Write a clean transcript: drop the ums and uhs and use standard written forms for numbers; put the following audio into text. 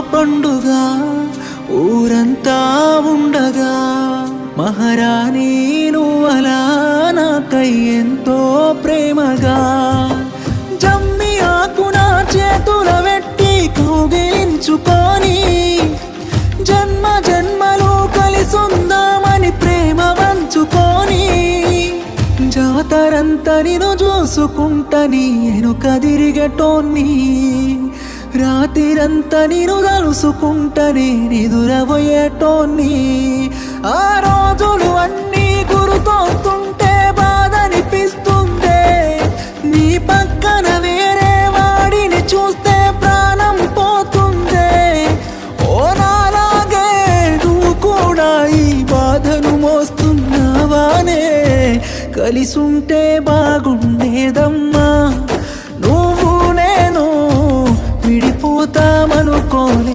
పండుగ ఊరంతా ఉండగా మహారాణి నువ్వలా నాకై ఎంతో ప్రేమగా జమ్మి ఆకున చేతుల వెట్టి కౌగిలించుకొని జన్మ జన్మలు కలిసుందామని ప్రేమ వంచుకొని జాతరంతా నిన్ను చూసుకుంటని ఎనుక తిరిగటోన్ని రాత్రిరంతా నిన్ను తలుసుకుంటని నిదురబోయేటోన్ని ఆ రోజులు అన్నీ గుర్తొస్తుంటే బాధనిపిస్తుందే నీ పక్కన వేరే వాడిని చూస్తే ప్రాణం పోతుందే ఓ నాలాగే నువ్వు కూడా ఈ బాధను మోస్తున్నావానే కలిసుంటే బాగుండేదమ్మా నువ్వు నేను విడిపోతామనుకోలే